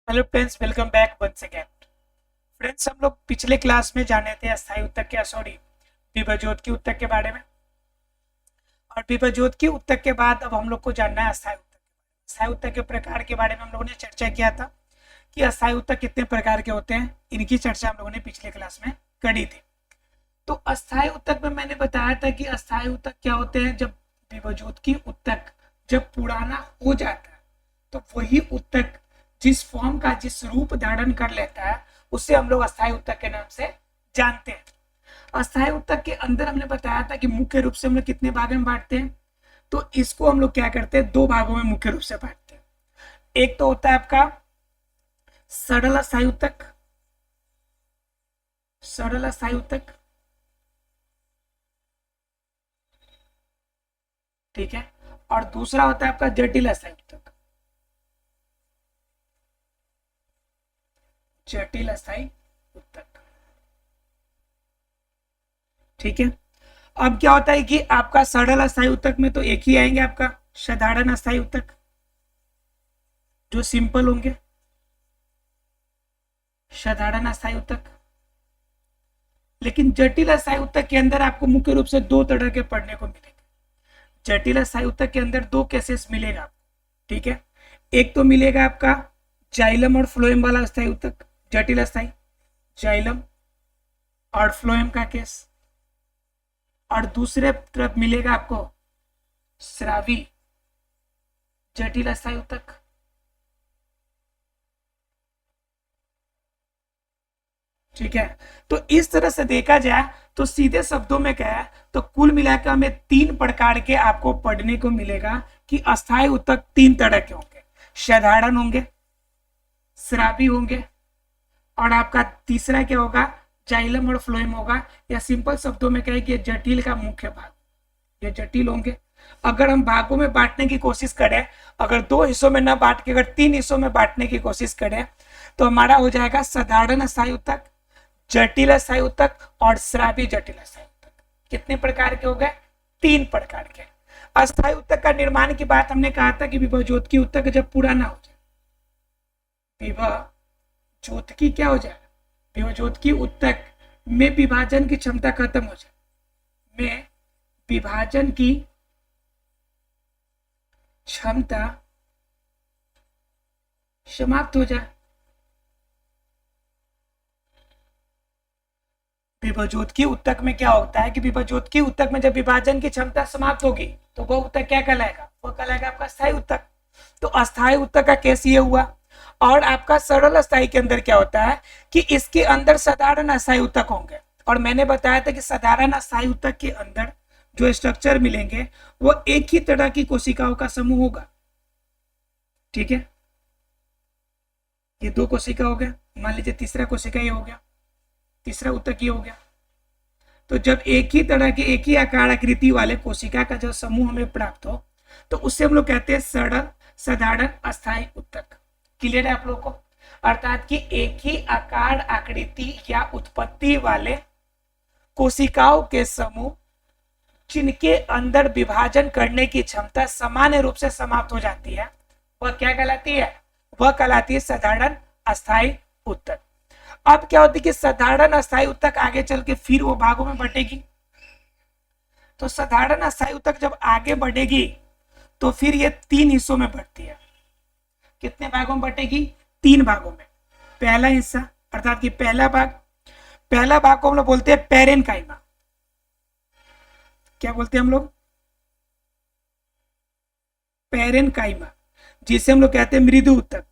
Hello friends, welcome back once again. Friends, हम लोग पिछले क्लास में जाने थे अस्थायी उत्तक के विभज्योत उत्तक के बारे में। और विभज्योत उत्तक के बाद अब हम लोग को जानना है अस्थायी उत्तक। अस्थायी उत्तक के प्रकार के बारे में हम लोगों ने चर्चा किया था कि अस्थायी उत्तक कितने प्रकार के होते हैं। इनकी चर्चा हम लोगों ने पिछले क्लास में करी थी। तो अस्थायी उत्तक में मैंने बताया था कि अस्थायी उत्तक क्या होते हैं। जब विभज्योत उत्तक जब पुराना हो जाता है तो वही उत्तक जिस फॉर्म का जिस रूप धारण कर लेता है उसे हम लोग अस्थायी उत्तक के नाम से जानते हैं। अस्थायी उत्तक के अंदर हमने बताया था कि मुख्य रूप से हम लोग कितने भागों में बांटते हैं। तो इसको हम लोग क्या करते हैं, दो भागों में मुख्य रूप से बांटते हैं। एक तो होता है आपका सरल अस्थायी उत्तक, सरल अस्थायी उत्तक, ठीक है। और दूसरा होता है आपका जटिल अस्थायी उत्तक, जटिल अस्थायी उत्तक, ठीक है। अब क्या होता है कि आपका सरल अस्थायी उत्तक में तो एक ही आएंगे, आपका साधारण अस्थायी उत्तक जो सिंपल होंगे, साधारण अस्थायी उत्तक। लेकिन जटिल अस्थायी उत्तक के अंदर आपको मुख्य रूप से दो तरह के पढ़ने को मिलेंगे। जटिल अस्थायी उत्तक के अंदर दो केसेस मिलेगा आपको, ठीक है। एक तो मिलेगा आपका जाइलम और फ्लोएम वाला अस्थायी उत्तक, जटिल अस्थायी जाइलम और फ्लोएम का केस। और दूसरे तरफ मिलेगा आपको स्रावी जटिल अस्थायी उत्तक, ठीक है। तो इस तरह से देखा जाए तो सीधे शब्दों में क्या है, तो कुल मिलाकर हमें तीन प्रकार के आपको पढ़ने को मिलेगा कि अस्थायी उत्तक तीन तरह के होंगे। साधारण होंगे, स्रावी होंगे, और आपका तीसरा क्या होगा, जाइलम और फ्लोएम होगा। या सिंपल शब्दों में कहें कि जटिल का मुख्य भाग, ये जटिल होंगे। अगर हम भागों में बांटने की कोशिश करें, अगर दो हिस्सों में ना बांट के अगर तीन हिस्सों में बांटने की कोशिश करें तो हमारा हो जाएगा साधारण अस्थायी उत्तक, जटिल अस्थायी उत्तक और स्रावी जटिल अस्थायी उत्तक। कितने प्रकार के हो गए, तीन प्रकार के। अस्थायी उत्तक का निर्माण की बात हमने कहा था कि विभज्योत उत्तक जब पूरा ना हो जाए, विभज्योत क्या हो जाए, विभज्योत उत्तक में विभाजन की क्षमता खत्म हो जाए, में विभाजन की क्षमता समाप्त हो जाए। विभज्योत उत्तक में क्या होता है कि विभज्योत उत्तक में जब विभाजन की क्षमता समाप्त होगी तो वह उत्तक क्या कहलाएगा, वह कहलाएगा आपका अस्थायी उत्तक। तो अस्थायी उत्तक का केस ये हुआ। और आपका सरल अस्थायी के अंदर क्या होता है कि इसके अंदर साधारण अस्थायी उत्तक होंगे। और मैंने बताया था कि साधारण अस्थायी उत्तक के अंदर जो स्ट्रक्चर मिलेंगे वो एक ही तरह की कोशिकाओं का समूह होगा, ठीक है। ये दो कोशिका हो गया, मान लीजिए तीसरा कोशिका ये हो गया, तीसरा उत्तक ये हो गया। तो जब एक ही तरह के एक ही आकार आकृति वाले कोशिका का जो समूह हमें प्राप्त हो तो उससे हम लोग कहते हैं सरल साधारण अस्थायी उत्तक। क्लियर है आप लोग को। अर्थात कि एक ही आकार आकृति या उत्पत्ति वाले कोशिकाओं के समूह जिनके अंदर विभाजन करने की क्षमता सामान्य रूप से समाप्त हो जाती है, वह क्या कहलाती है, वह कहलाती है साधारण अस्थायी उत्तक। अब क्या होती है कि साधारण अस्थायी उत्तक आगे चल के फिर वो भागों में बटेगी। तो साधारण अस्थायी उत्तक जब आगे बढ़ेगी तो फिर ये तीन हिस्सों में बढ़ती है। कितने भागों में बटेगी, तीन भागों में। पहला हिस्सा अर्थात कि पहला भाग को हम लोग बोलते हैं पैरेनकाइमा। क्या बोलते हैं हम लोग, पैरेनकाइमा, जिसे हम लोग कहते हैं मृदु उत्तक।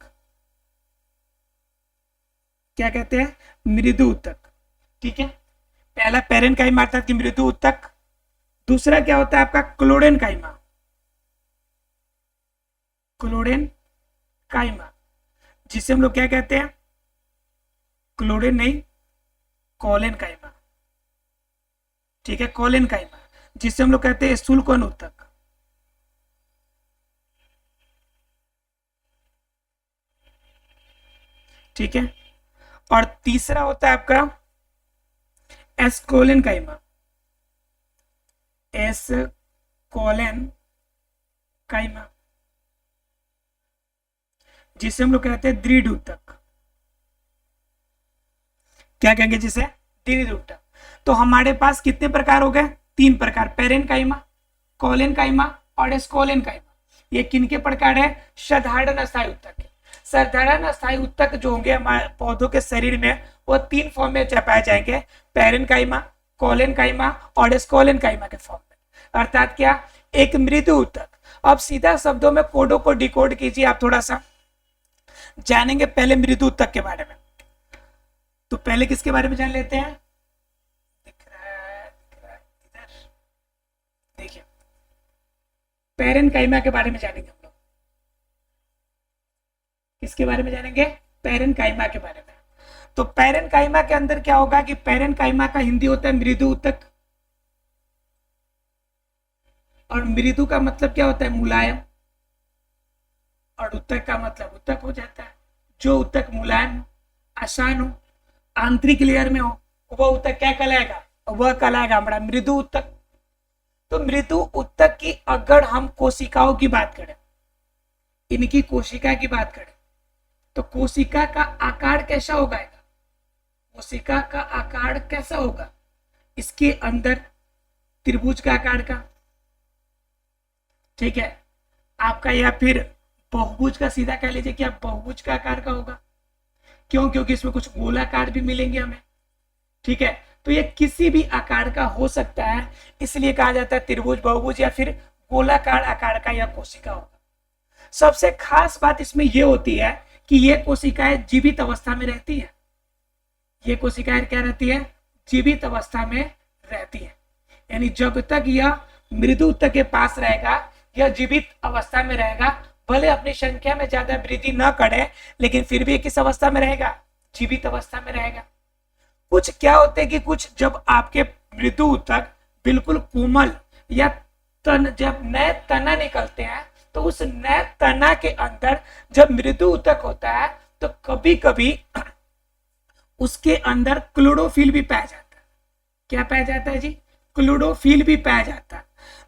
क्या कहते हैं, मृदु उत्तक, ठीक है। पहला पैरेनकाइमा अर्थात कि मृदु उत्तक। दूसरा क्या होता है आपका क्लोरेनकाइमा, क्लोरेनकाइमा, जिसे हम लोग क्या कहते हैं, क्लोरेन नहीं, कॉलेनकाइमा, ठीक है, कॉलेनकाइमा, जिसे हम लोग कहते हैं स्थूलकोण उत्तक। ठीक है। और तीसरा होता है आपका एस्कोलेनकाइमा, एस्कोलेनकाइमा, जिसे हम लोग कहते हैं दृढ़ उत्तक। क्या कहेंगे जिसे, द्विविध ऊतक। तो हमारे पास कितने प्रकार हो गए, 3 प्रकार, पेरेनकाइमा, कोलेनकाइमा और स्कोलेनकाइमा। ये किनके प्रकार है, साधारण अस्थायी ऊतक के। साधारण अस्थायी ऊतक जो होंगे हमारे पौधों के शरीर में वो 3 फॉर्म में पाए जाएंगे, पेरेनकाइमा, कोलेनकाइमा और स्कोलेनकाइमा के फॉर्म में। अर्थात क्या, एक मृदु ऊतक। अब सीधा शब्दों में कोडों को डिकोड कीजिए, आप थोड़ा सा जानेंगे पहले मृदु ऊतक के बारे में। तो पहले किसके बारे में जान लेते हैं, दिख रहा है इधर, देखिए पेरेनकाइमा के बारे में जानेंगे हम लोग। किसके बारे में जानेंगे, पेरेनकाइमा के बारे में। तो पेरेनकाइमा के अंदर क्या होगा कि पेरेनकाइमा का हिंदी होता है मृदु ऊतक, और मृदु का मतलब क्या होता है, मुलायम, और ऊतक का मतलब ऊतक हो जाता है। जो ऊतक मुलायम हो, आसान हो, आंतरिक लेयर में हो, वह ऊतक क्या कहलाएगा, वह कहलाएगा हमारा मृदु ऊतक। तो मृदु ऊतक की अगर हम कोशिकाओं की बात करें, इनकी कोशिका की बात करें, तो कोशिका का आकार कैसा होगा, कोशिका का आकार कैसा होगा, इसके अंदर त्रिभुज का आकार का, ठीक है, आपका या फिर बहुभुज का, सीधा कह लीजिए कि आप बहुभुज का आकार का होगा। क्यों, क्योंकि इसमें कुछ गोलाकार भी मिलेंगे हमें, ठीक है। तो ये किसी भी आकार का हो सकता है, इसलिए कहा जाता है त्रिभुज, बहुभुज या फिर गोलाकार आकार का यह कोशिका होगा। सबसे खास बात इसमें यह होती है कि ये कोशिकाएं जीवित अवस्था में रहती है। ये कोशिकाएं क्या रहती है, जीवित अवस्था में रहती है। यानी जब तक यह मृदु ऊतक के पास रहेगा, यह जीवित अवस्था में रहेगा। भले अपनी संख्या में ज्यादा वृद्धि न करे, लेकिन फिर भी किस अवस्था में रहेगा, जीवित अवस्था में रहेगा। कुछ क्या होते हैं कि कुछ जब आपके मृदु ऊतक बिल्कुल कोमल या जब नए तना निकलते हैं, तो उस नए तना के अंदर जब मृदु ऊतक होता है, तो कभी कभी उसके अंदर क्लोरोफिल भी पाया जाता है। क्या पाया जाता है जी, क्लोरोफिल भी पाया जाता है।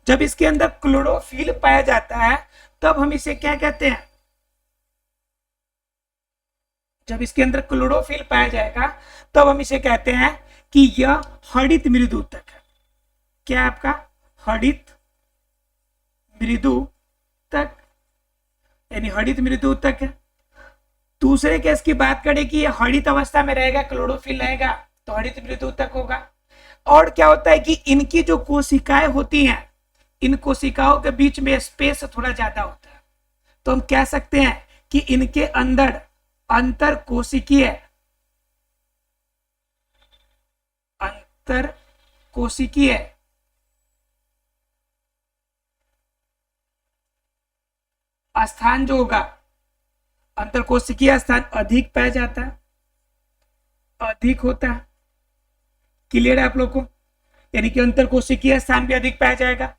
जब इसके अंदर क्लोरोफिल पाया जाता है, तब हम इसे क्या कहते हैं, जब इसके अंदर क्लोरोफिल पाया जाएगा तब हम इसे कहते हैं कि यह हरित मृदु ऊतक है। क्या आपका, हरित मृदु ऊतक, यानी हरित मृदु ऊतक है। दूसरे केस की बात करें कि यह हरित अवस्था में रहेगा, क्लोरोफिल रहेगा, तो हरित मृदु ऊतक होगा। और क्या होता है कि इनकी जो कोशिकाएं होती हैं, इन कोशिकाओं के बीच में स्पेस थोड़ा ज्यादा होता है, तो हम कह सकते हैं कि इनके अंदर अंतर कोशिकीय स्थान जो होगा, अंतर कोशिकीय स्थान अधिक पाया जाता है, अधिक होता है। क्लियर है आप लोग को, यानी कि अंतर कोशिकीय स्थान भी अधिक पाया जाएगा।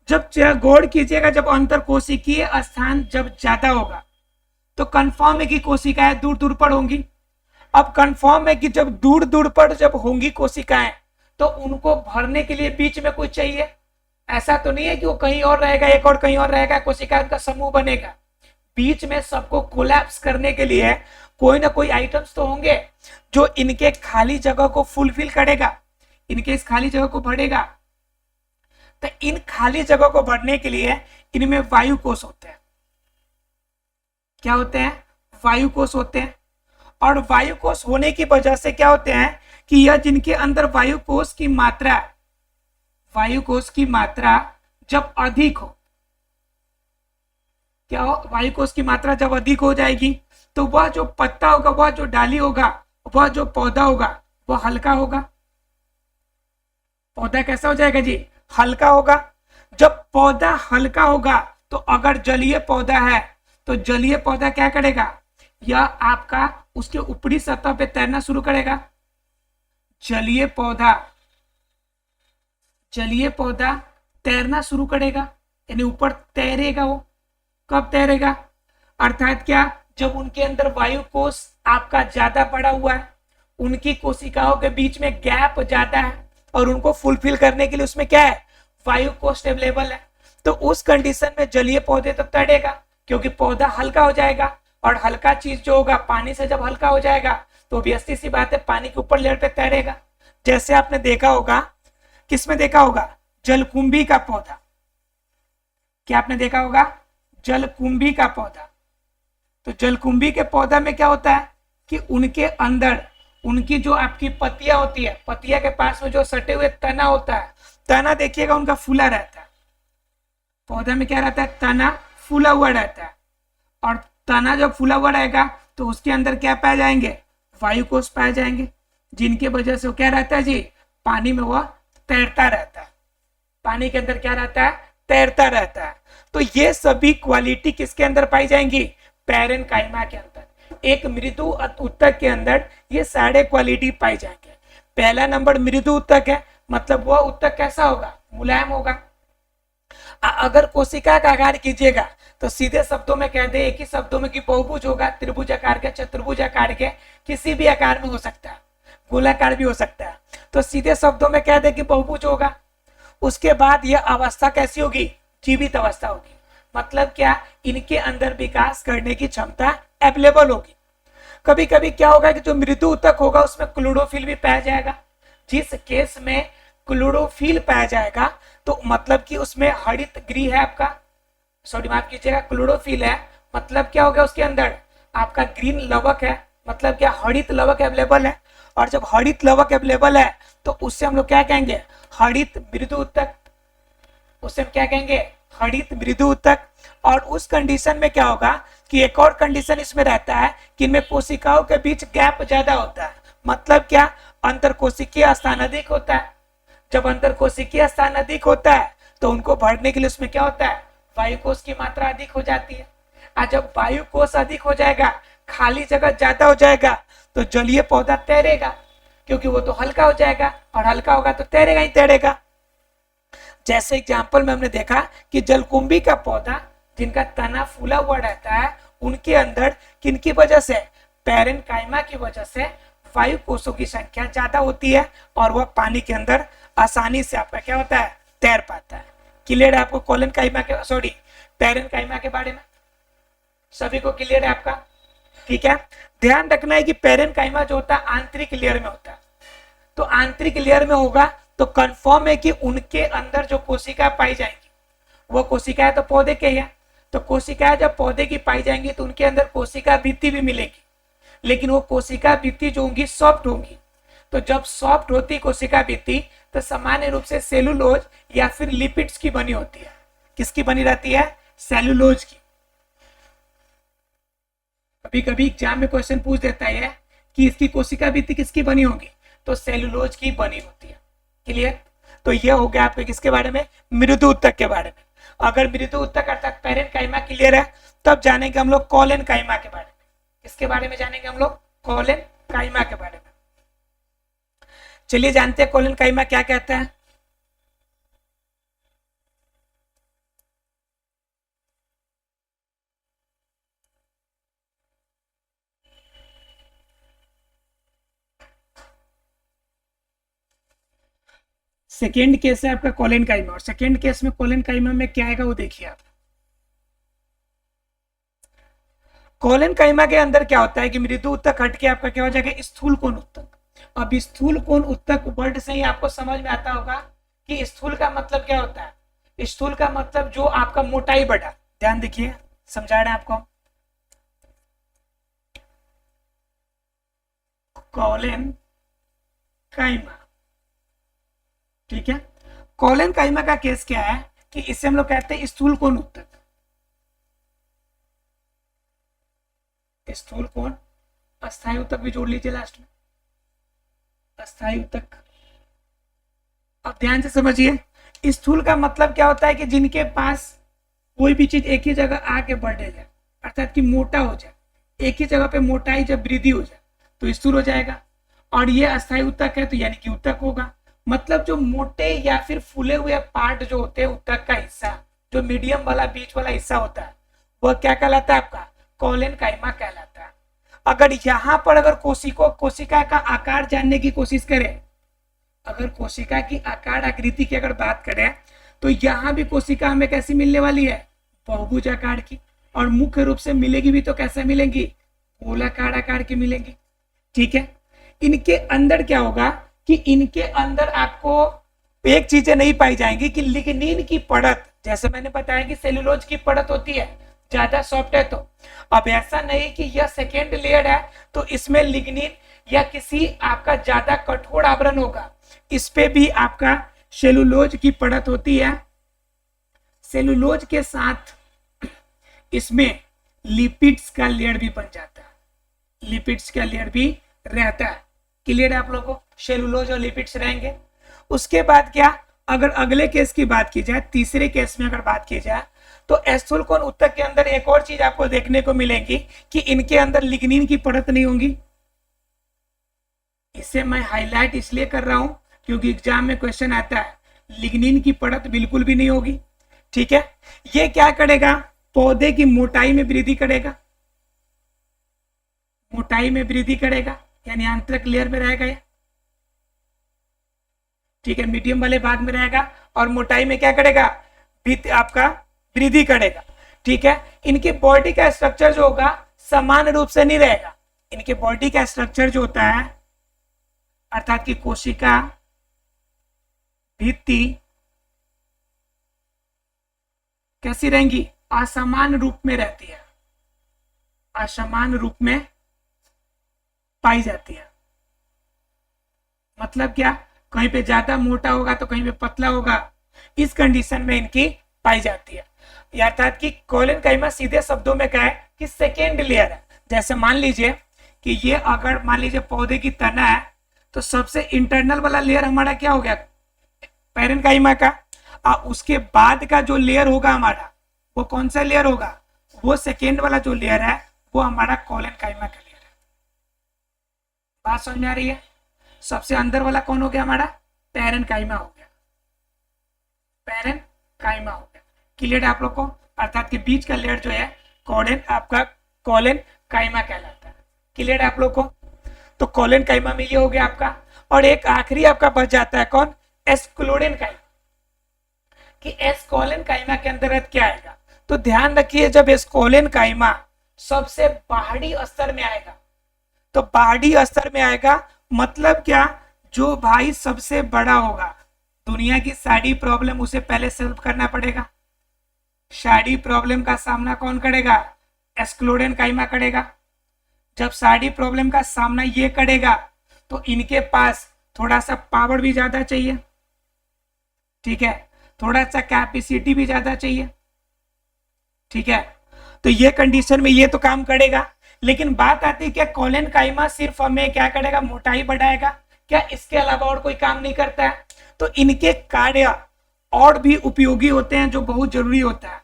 जब गौर कीजिएगा, जब अंतर कोशिकीय स्थान जब ज्यादा होगा, तो कंफर्म है कि कोशिकाएं दूर दूर पर होंगी। अब कंफर्म है कि जब दूर दूर पर जब होंगी कोशिकाएं, तो उनको भरने के लिए बीच में कुछ चाहिए। ऐसा तो नहीं है कि वो कहीं और रहेगा, एक और कहीं और रहेगा, कोशिकाओं का समूह बनेगा। बीच में सबको कोलैप्स करने के लिए कोई ना कोई आइटम्स तो होंगे जो इनके खाली जगह को फुलफिल करेगा, इनके इस खाली जगह को भरेगा। तो इन खाली जगह को भरने के लिए इनमें वायु कोष होते हैं। क्या होते हैं, वायु कोष होते हैं। और वायु कोष होने की वजह से क्या होते हैं कि यह जिनके अंदर वायु कोष की मात्रा जब अधिक हो, क्या हो, वायु कोष की मात्रा जब अधिक हो जाएगी, तो वह जो पत्ता होगा, वह जो डाली होगा, वह जो पौधा होगा, वह हल्का होगा। पौधा कैसा हो जाएगा जी, हल्का होगा। जब पौधा हल्का होगा, तो अगर जलीय पौधा है, तो जलीय पौधा क्या करेगा, यह आपका उसके ऊपरी सतह पे तैरना शुरू करेगा। जलीय पौधा तैरना शुरू करेगा, यानी ऊपर तैरेगा। वो कब तैरेगा, अर्थात क्या, जब उनके अंदर वायु कोष आपका ज्यादा पड़ा हुआ है, उनकी कोशिकाओं के बीच में गैप ज्यादा है, और उनको फुलफिल करने के लिए उसमें क्या है, वायु कोष अवेलेबल है। तो उस कंडीशन में जलीय पौधे तो तैरेगा, क्योंकि पौधा हल्का हो जाएगा। और हल्का चीज जो होगा, पानी से जब हल्का हो जाएगा, तो ऑब्वियसली सी बात है पानी के ऊपर लेयर पे तैरेगा। जैसे आपने देखा होगा, किसमें देखा होगा, जलकुंभी का पौधा, क्या आपने देखा होगा, जलकुंभी का पौधा। तो जलकुंभी के पौधा में क्या होता है कि उनके अंदर उनकी जो आपकी पत्तियां होती है, पत्तियां के पास में जो सटे हुए तना होता है, तना देखिएगा उनका फूला रहता है। पौधा में क्या रहता है, तना फूला हुआ रहता है। और तना जब फूला हुआ रहेगा तो उसके अंदर क्या पाए जाएंगे, वायु कोष पाए जाएंगे, जिनके वजह से वो क्या रहता है जी, पानी में वह तैरता रहता है। पानी के अंदर क्या रहता है, तैरता रहता है। तो ये सभी क्वालिटी किसके अंदर पाई जाएंगी, पैरेनकाइमा के अंदर। एक मृदु उत्तक के अंदर ये सारे क्वालिटी पाई जाएंगे। पहला नंबर मृदु उत्तक है, मतलब वह उत्तक कैसा होगा, मुलायम होगा। अगर कोशिका का आकार कीजिएगा तो सीधे शब्दों में कह दे, एक ही शब्दों में कि बहुभुज होगा, त्रिभुज आकार के, चतुर्भुज आकार के, किसी भी आकार में हो सकता है, गोलाकार भी हो सकता है। तो सीधे शब्दों में कह दे कि बहुभुज होगा। उसके बाद यह अवस्था कैसी होगी, जीवित अवस्था होगी। मतलब क्या, इनके अंदर विकास करने की क्षमता अवेलेबल होगी। कभी कभी क्या होगा कि जो मृदु उत्तक होगा उसमें क्लोरोफिल भी पाया जाएगा। जिस केस में क्लोरोफिल पाया जाएगा तो मतलब कि उसमें हरित गृह है आपका, सॉरी माफ कीजिएगा, क्लोरोफिल है, मतलब क्या हो गया, उसके अंदर आपका ग्रीन लवक है, मतलब क्या, हरित लवक अवेलेबल है। और जब हरित लवक अवेलेबल है तो उससे हम लोग क्या कहेंगे, हरित मृदु उत्तक। उससे हम क्या कहेंगे, हरित मृदु उत्तक। और उस कंडीशन में क्या होगा कि एक और कंडीशन इसमें रहता है कि इनमें कोशिकाओं के बीच गैप ज्यादा होता है। मतलब क्या, अंतर कोशिकीय स्थान अधिक होता है। जब अंतर कोशिकीय स्थान अधिक होता है तो उनको भरने के लिए उसमें क्या होता है, वायु कोष की मात्रा अधिक हो जाती है। और जब वायु कोष अधिक हो जाएगा, खाली जगह ज्यादा हो जाएगा, तो जलीय पौधा तैरेगा, क्योंकि वो तो हल्का हो जाएगा, और हल्का होगा तो तैरेगा ही तैरेगा। जैसे एग्जाम्पल में हमने देखा कि जलकुंभी का पौधा जिनका तना फूला हुआ रहता है, उनके अंदर किनकी वजह से, पैरेनकाइमा की वजह से वायु कोषों की संख्या ज्यादा होती है और वह पानी के अंदर आसानी से आपका क्या होता है, तैर पाता है। क्लियर है आपको कोलेनकाइमा के, सॉरी पैरेनकाइमा के बारे में, सभी को क्लियर है आपका, ठीक है। ध्यान रखना है कि पैरेनकाइमा जो होता है आंतरिक लेयर में होता है। तो आंतरिक लेयर में होगा तो कंफर्म है कि उनके अंदर जो कोशिका पाई जाएंगी, वो कोशिकाएं तो पौधे के हैं, तो कोशिकाएं जब पौधे की पाई जाएंगी तो उनके अंदर कोशिका भित्ति भी मिलेगी, लेकिन वो कोशिका भित्ति जो होंगी सॉफ्ट होंगी। तो जब सॉफ्ट होती कोशिका भित्ति तो सामान्य रूप से सेलुलोज या फिर लिपिड्स की बनी होती है। किसकी बनी रहती है, सेलुलोज की। कभी कभी एग्जाम में क्वेश्चन पूछ देता है कि इसकी कोशिका भित्ति किसकी बनी होगी, तो सेलुलोज की बनी होती है। क्लियर। तो ये हो गया आपके किसके बारे में, मृदु उत्तक के बारे में। अगर मृदु उत्तक अर्थात पैरेनकाइमा क्लियर है, तब जानेंगे हम लोग कोलेनकाइमा के बारे में। किसके बारे में जानेंगे हम लोग, कोलेनकाइमा के बारे में। चलिए जानते हैं कोलेनकाइमा क्या कहता है। सेकेंड केस है आपका कोलेनकाइमा, और सेकेंड केस में कोलेनकाइमा में क्या आएगा वो देखिए आप। कोलेनकाइमा के अंदर क्या होता है कि मृदु उत्तक हटके आपका क्या हो जाएगा, स्थूल कोण उत्तक। अब स्थूल कोण उत्तक वर्ड से ही आपको समझ में आता होगा कि स्थूल का मतलब क्या होता है। स्थूल का मतलब जो आपका मोटाई बढ़ा, ध्यान देखिए समझा रहे हैं आपको। कोलेनकाइमा, ठीक है। कोलेनकाइमा का केस क्या है कि इसे हम लोग कहते हैं स्थूल कोण उत्तक। स्थूल कोण, अस्थायी उत्तक भी जोड़ लीजिए लास्ट में, अस्थायी उत्तक। अब ध्यान से समझिए, स्थूल का मतलब क्या होता है कि जिनके पास कोई भी चीज एक ही जगह आके बढ़े जाए, अर्थात कि मोटा हो जाए, एक ही जगह पे मोटाई जब वृद्धि हो जाए तो स्थूल हो जाएगा। और ये अस्थायी उत्तक है तो यानी कि उत्तक होगा। मतलब जो मोटे या फिर फूले हुए पार्ट जो होते हैं उत्तक का हिस्सा, जो मीडियम वाला बीच वाला हिस्सा होता है, वह क्या कहलाता है आपका, कोलेनकाइमा कहलाता है। अगर यहाँ पर अगर कोशिका का आकार जानने की कोशिश करें, अगर कोशिका की आकार आकृति की अगर बात करें तो यहाँ भी कोशिका हमें कैसी मिलने वाली है, बहुभुज आकार की। और मुख्य रूप से मिलेगी भी तो कैसे मिलेंगी, गोलाकार आकार की मिलेंगी। ठीक है। इनके अंदर क्या होगा कि इनके अंदर आपको एक चीजें नहीं पाई जाएंगी कि लिग्निन की परत, जैसे मैंने बताया कि सेलुलोज की परत होती है ज्यादा सॉफ्ट है, तो अब ऐसा नहीं कि यह सेकेंड लेयर है तो इसमें लिग्निन या किसी आपका ज्यादा कठोर आवरण होगा, इस पे भी आपका सेलुलोज की परत होती है। सेलुलोज के साथ इसमें लिपिड्स का लेयर भी बन जाता है, लिपिड्स का लेयर भी रहता है। क्लियर है आप लोगों को, सेलुलोज और लिपिड्स रहेंगे। उसके बाद क्या, अगर अगले केस की बात की जाए, तीसरे केस में अगर बात की जाए, तो एस्थुल्कोन उत्तक के अंदर एक और चीज आपको देखने को मिलेगी कि इनके अंदर लिग्निन की परत नहीं होगी। इसे मैं हाईलाइट इसलिए कर रहा हूं क्योंकि एग्जाम में क्वेश्चन आता है, लिग्निन की परत बिल्कुल भी नहीं होगी। ठीक है, ये क्या करेगा, पौधे की मोटाई में वृद्धि करेगा, मोटाई में वृद्धि करेगा, यानी आंतरिक लेयर में रहेगा ये। ठीक है, मीडियम वाले भाग में रहेगा और मोटाई में क्या करेगा, आपका वृद्धि करेगा। ठीक है, इनकी बॉडी का स्ट्रक्चर जो होगा समान रूप से नहीं रहेगा। इनके बॉडी का स्ट्रक्चर जो होता है, अर्थात कि कोशिका भित्ति कैसी रहेंगी, असमान रूप में रहती है, असमान रूप में पाई जाती है। मतलब क्या, कहीं पे ज्यादा मोटा होगा तो कहीं पे पतला होगा, इस कंडीशन में इनकी पाई जाती है। अर्थात कि कोलेनकाइमा सीधे शब्दों में क्या है कि सेकेंड लेयर है। जैसे मान लीजिए कि ये अगर मान लीजिए पौधे की तना है, तो सबसे इंटरनल वाला लेयर हमारा क्या हो गया, पैरेन्काइमा का। उसके बाद का जो लेयर होगा हमारा, वो कौन सा लेयर होगा, वो सेकेंड वाला जो लेयर है वो हमारा कोलेनकाइमा का लेयर है। बात समझ में आ रही है। सबसे अंदर वाला कौन हो गया हमारा, पैरेन्काइमा हो गया, पैरेन्काइमा हो गया। क्लियर है आप लोग को, अर्थात कि बीच का लेयर जो है कोलेन, आपका कोलेनकाइमा कहलाता है। क्लियर है आप लोग को, तो कोलेनकाइमा में ये हो गया आपका। और एक आखिरी आपका बच जाता है कौन, एस्क्लोडेनकाइमा, कि एस्कोलेनकाइमा के अंतर्गत क्या आएगा। तो ध्यान रखिए, जब एस्कोलेनकाइमा सबसे बाहरी स्तर में आएगा, तो बाहरी स्तर में आएगा मतलब क्या, जो भाई सबसे बड़ा होगा, दुनिया की सारी प्रॉब्लम उसे पहले सॉल्व करना पड़ेगा। सारी प्रॉब्लम का सामना कौन करेगा, एस्क्लोडेनकाइमा करेगा। जब सारी प्रॉब्लम का सामना ये करेगा तो इनके पास थोड़ा सा पावर भी ज्यादा चाहिए। ठीक है, थोड़ा सा कैपेसिटी भी ज्यादा चाहिए। ठीक है, तो ये कंडीशन में ये तो काम करेगा। लेकिन बात आती है क्या, कोलेनकाइमा सिर्फ हमें क्या करेगा, मोटाई बढ़ाएगा क्या, इसके अलावा और कोई काम नहीं करता है। तो इनके कार्य और भी उपयोगी होते हैं जो बहुत जरूरी होता है।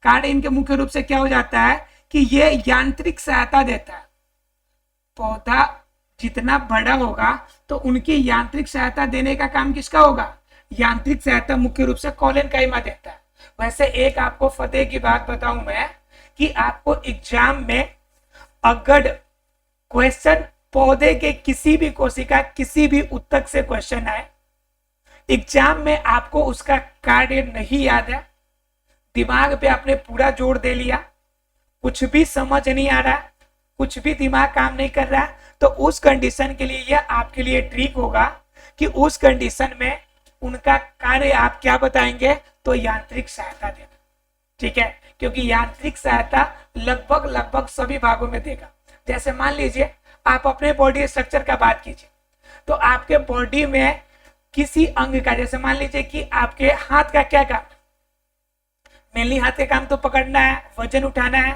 कार्य इनके मुख्य रूप से क्या हो जाता है कि ये यांत्रिक सहायता देता है। पौधा जितना बड़ा होगा तो उनकी यांत्रिक सहायता देने का काम किसका होगा, यांत्रिक सहायता मुख्य रूप से कोलेनकाइमा देता है। वैसे एक आपको फतेह की बात बताऊं मैं, कि आपको एग्जाम में अगर क्वेश्चन पौधे के किसी भी कोशिका किसी भी उत्तक से क्वेश्चन आए, एग्जाम में आपको उसका कार्य नहीं याद है, दिमाग पे आपने पूरा जोर दे लिया, कुछ भी समझ नहीं आ रहा, कुछ भी दिमाग काम नहीं कर रहा, तो उस कंडीशन के लिए यह आपके लिए ट्रिक होगा कि उस कंडीशन में उनका कार्य आप क्या बताएंगे, तो यांत्रिक सहायता देना। ठीक है, क्योंकि यांत्रिक सहायता लगभग सभी भागों में देगा। जैसे मान लीजिए आप अपने बॉडी स्ट्रक्चर का बात कीजिए, तो आपके बॉडी में किसी अंग का, जैसे मान लीजिए कि आपके हाथ का क्या काम, मेनली हाथ का काम तो पकड़ना है, वजन उठाना है,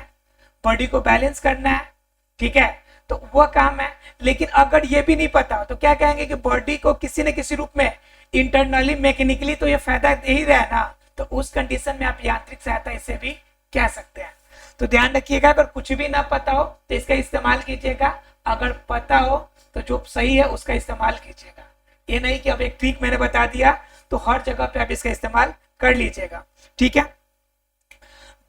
बॉडी को बैलेंस करना है। ठीक है, तो वह काम है। लेकिन अगर ये भी नहीं पता हो तो क्या कहेंगे कि बॉडी को किसी न किसी रूप में इंटरनली मैकेनिकली तो ये फायदा दे ही रहा है ना, तो उस कंडीशन में आप यांत्रिक सहायता इसे भी कह सकते हैं। तो ध्यान रखिएगा, अगर कुछ भी ना पता हो तो इसका इस्तेमाल कीजिएगा, अगर पता हो तो जो सही है उसका इस्तेमाल कीजिएगा। ये नहीं कि अब एक ट्रिक मैंने बता दिया तो हर जगह पे आप इसका इस्तेमाल कर लीजिएगा। ठीक है,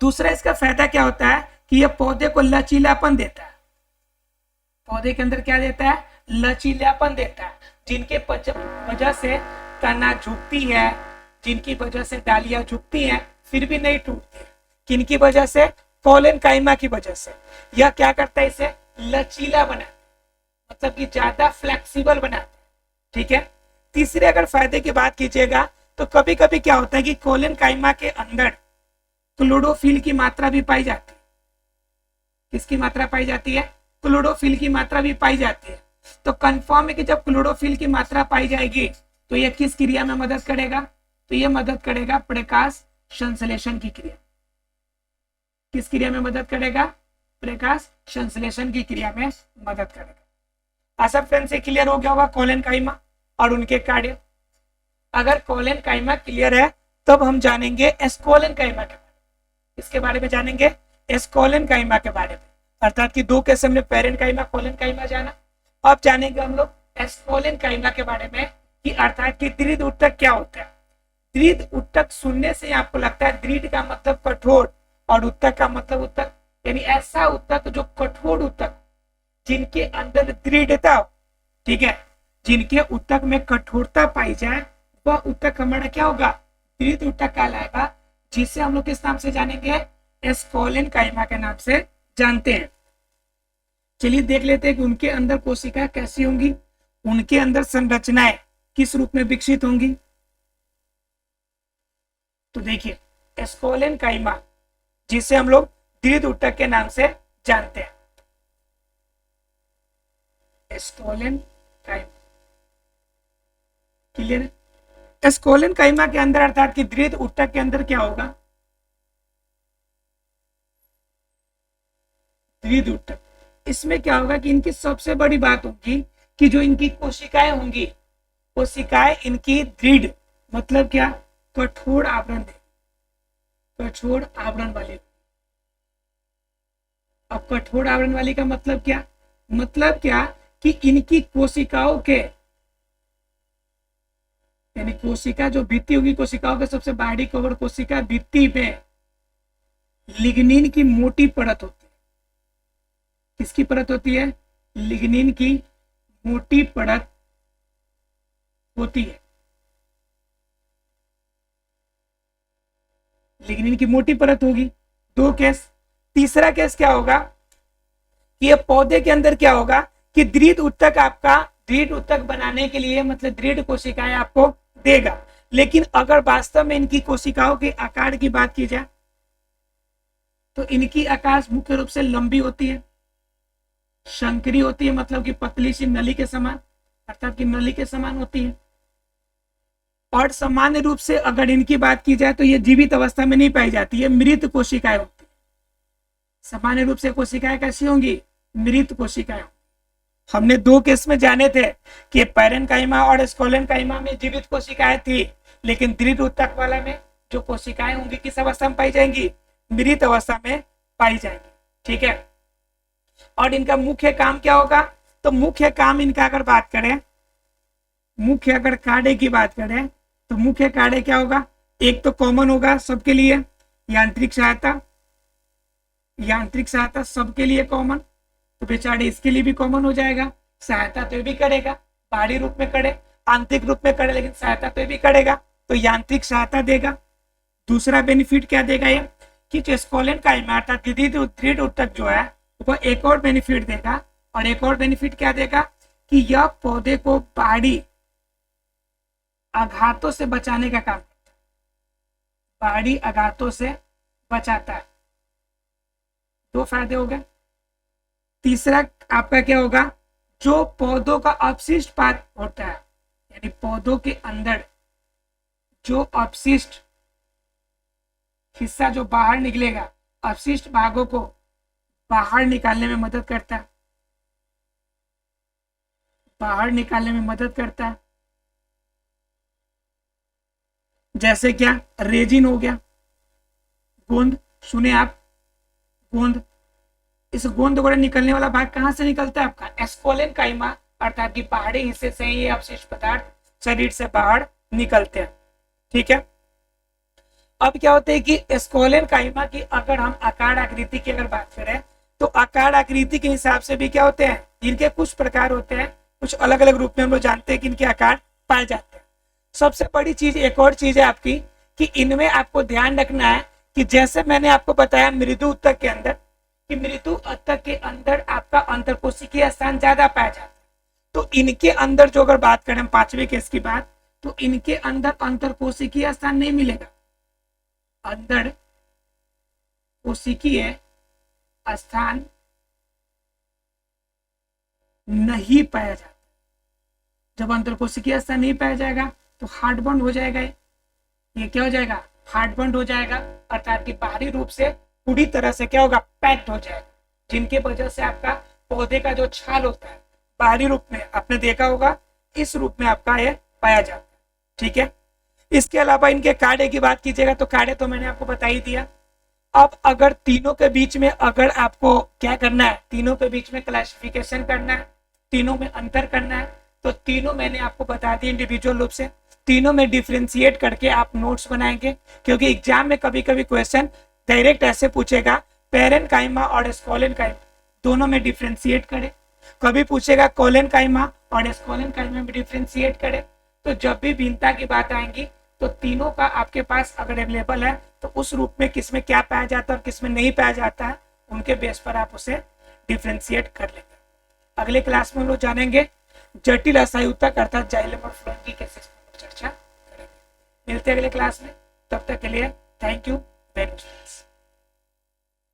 दूसरा इसका फायदा क्या होता है कि यह पौधे को लचीलापन देता है। पौधे के अंदर क्या देता है, लचीलापन देता है, जिनके वजह से तना झुकती है, जिनकी वजह से डालियां झुकती हैं फिर भी नहीं टूटती। किनकी वजह से, कोलेनकाइमा की वजह से। यह क्या करता है, इसे लचीला बनाता है। मतलब कि ज्यादा फ्लेक्सिबल बनाते हैं। ठीक है। तीसरे अगर फायदे की बात कीजिएगा तो कभी कभी क्या होता है कि कोलेन काइमा के अंदर क्लोरोफिल की मात्रा भी पाई जाती है। किसकी मात्रा पाई जाती है? क्लोरोफिल की मात्रा भी पाई जाती है। तो कंफर्म है कि जब क्लोरोफिल की मात्रा पाई जाएगी तो यह किस क्रिया में मदद करेगा? तो यह मदद करेगा प्रकाश संश्लेषण की क्रिया। किस क्रिया में मदद करेगा? प्रकाश संश्लेषण की क्रिया में मदद करेगा। आशा फ्रेंड से क्लियर हो गया होगा कोलेन काइमा और उनके कार्य। अगर कोलेन काइमा क्लियर है तब हम जानेंगे एस्कोलेन काइमा के बारे में। इसके बारे में जानेंगे एस्कोलेन काइमा के बारे में, अर्थात कि दो केस हमने पेरेंट काइमा कोलेन काइमा जाना। अब जानेंगे हम लोग एस्कोलेन काइमा के बारे में कि अर्थात कि दृढ़ ऊतक क्या होता है। दृढ़ ऊतक सुनने से आपको लगता है दृढ़ का मतलब कठोर और ऊतक का मतलब ऊतक, यानी ऐसा ऊतक जो कठोर ऊतक जिनके अंदर दृढ़ता, ठीक है, जिनके ऊतक में कठोरता पाई जाए वह ऊतक हमारा क्या होगा? दृढ़ ऊतक कहलाएगा, जिसे हम लोग किस नाम से जानेंगे? एस्कोलेन काइमा के नाम से जानते हैं। चलिए देख लेते हैं कि उनके अंदर कोशिकाएं कैसी होंगी, उनके अंदर संरचनाएं किस रूप में विकसित होंगी। तो देखिए एस्कोलेन काइमा जिसे हम लोग दृढ़ ऊतक के नाम से जानते हैं, एस्कोलेन काइमा, क्लियर है? एस्कोलेन काइमा के अंदर अर्थात कि दृढ़ ऊतक के अंदर क्या होगा? दृढ़ ऊतक, इसमें क्या होगा कि इनकी सबसे बड़ी बात होगी कि जो इनकी कोशिकाएं होंगी, कोशिकाएं इनकी दृढ़ मतलब क्या? कठोर आवरण, कठोर आवरण वाली। अब कठोर आवरण वाली का मतलब क्या? मतलब क्या कि इनकी कोशिकाओं के, यानी कोशिका जो भित्ति होगी, कोशिकाओं के सबसे बाहरी कवर कोशिका भित्ति में लिग्निन की मोटी परत होती है। किसकी परत होती है? लिग्निन की मोटी परत होती है। लिग्निन की मोटी परत होगी। दो केस। तीसरा केस क्या होगा कि ये पौधे के अंदर क्या होगा कि दृढ़ ऊतक आपका, दृढ़ ऊतक बनाने के लिए मतलब दृढ़ कोशिकाएं आपको देगा। लेकिन अगर वास्तव में इनकी कोशिकाओं के आकार की बात की जाए तो इनकी आकार मुख्य रूप से लंबी होती है, शंकरी होती है, मतलब कि पतली सी नली के समान, अर्थात कि नली के समान होती है। और सामान्य रूप से अगर इनकी बात की जाए तो ये जीवित अवस्था में नहीं पाई जाती है, मृत कोशिकाएं होती है। सामान्य रूप से कोशिकाएं कैसी होंगी? मृत कोशिकाएं। हमने दो केस में जाने थे कि पैरेन्काइमा और एस्कोलेन काइमा में जीवित कोशिकाएं थी, लेकिन दृढ़ ऊतक वाला में जो कोशिकाएं होंगी किस अवस्था में पाई जाएंगी? मृत अवस्था में पाई जाएंगी। ठीक है। और इनका मुख्य काम क्या होगा? तो मुख्य काम इनका अगर बात करें, मुख्य अगर कार्य की बात करें तो मुख्य कार्य क्या होगा? एक तो कॉमन होगा सबके लिए, यांत्रिक सहायता, यांत्रिक सहायता सबके लिए कॉमन, तो बेचारे इसके लिए भी कॉमन हो जाएगा। सहायता तो ये भी करेगा, बाहरी रूप में करे, आंतरिक रूप में करे, लेकिन सहायता तो ये भी करेगा, तो यांत्रिक सहायता देगा। दूसरा बेनिफिट क्या देगा ये कि एस्कोलेन काइमा अर्थात दृढ़ ऊतक जो है वो एक और बेनिफिट देगा। और एक और बेनिफिट क्या देगा कि यह पौधे को बाहरी आघातों से बचाने का काम करता है, बाहरी आघातों से बचाता है। दो फायदे हो गए। तीसरा आपका क्या होगा? जो पौधों का अपशिष्ट पार्ट होता है, यानी पौधों के अंदर जो अपशिष्ट हिस्सा जो बाहर निकलेगा, अपशिष्ट भागों को बाहर निकालने में मदद करता है, बाहर निकालने में मदद करता है। जैसे क्या? रेजिन हो गया, गोंद, सुने आप, गोंद। इस गोंद वगैरह निकलने वाला भाग कहां से निकलता है? आपका एस्कोलेन काइमा अर्थात कि बाहरी हिस्से से ये अवशिष्ट पदार्थ शरीर से बाहर निकलते हैं। ठीक है। अब क्या होता है कि एस्कोलेन काइमा की अगर हम आकार आकृति की अगर बात करें तो आकार आकृति के हिसाब से भी क्या होते हैं? इनके कुछ प्रकार होते हैं, कुछ अलग अलग रूप में हम लोग जानते हैं कि इनके आकार पाए जाते हैं। सबसे बड़ी चीज एक और चीज है आपकी कि इनमें आपको ध्यान रखना है कि जैसे मैंने आपको बताया मृदु ऊतक के अंदर, कि मृदु ऊतक के अंदर आपका अंतरकोशिकीय स्थान ज्यादा पाया जाता है, इनके अंदर जो अगर बात करें हम पांचवें केस की बात, तो इनके अंदर अंतरकोशिकीय स्थान नहीं मिलेगा, अंदर कोशिकीय स्थान नहीं पाया जाता। जब अंतरकोशिकीय स्थान नहीं पाया जाएगा तो हार्ड बॉन्ड हो जाएगा, ये क्या हो जाएगा, हार्ड बॉन्ड हो जाएगा, अर्थात कि बाहरी रूप से पूरी तरह से क्या होगा, पैक्ड हो जाएगा, जिनके वजह से आपका पौधे का जो छाल होता है बाहरी रूप में आपने देखा होगा इस रूप में आपका ये पाया जाता है। ठीक है, इसके अलावा इनके कार्य की बात कीजिएगा तो कार्य तो मैंने आपको बता ही दिया। अब अगर तीनों के बीच में अगर आपको क्या करना है, तीनों के बीच में क्लासिफिकेशन करना है, तीनों में अंतर करना है, तो तीनों मैंने आपको बता दी इंडिविजुअल रूप से, तीनों में डिफ्रेंशिएट करके आप नोट्स बनाएंगे, क्योंकि एग्जाम में कभी कभी क्वेश्चन डायरेक्ट ऐसे पूछेगा पेरेन्काइमा और स्कोलेन्काइमा दोनों में डिफ्रेंशिएट करें, कभी पूछेगा कोलेन्काइमा और स्कोलेन्काइमा में डिफ्रेंशिएट करें। तो जब भी भिन्नता की बात आएंगी तो तीनों का आपके पास अगर अवेलेबल है तो उस रूप में किस में क्या पाया जाता है और किस में नहीं पाया जाता है, उनके बेस पर आप उसे डिफ्रेंशिएट कर लेंगे। अगले क्लास में हम लोग जानेंगे जटिल अस्थायी ऊतक अर्थात जाइलम और फ्लोएम की केसेस पर चर्चा करेंगे। मिलते हैं अगले क्लास में, तब तक के लिए थैंक यू वेरी मच।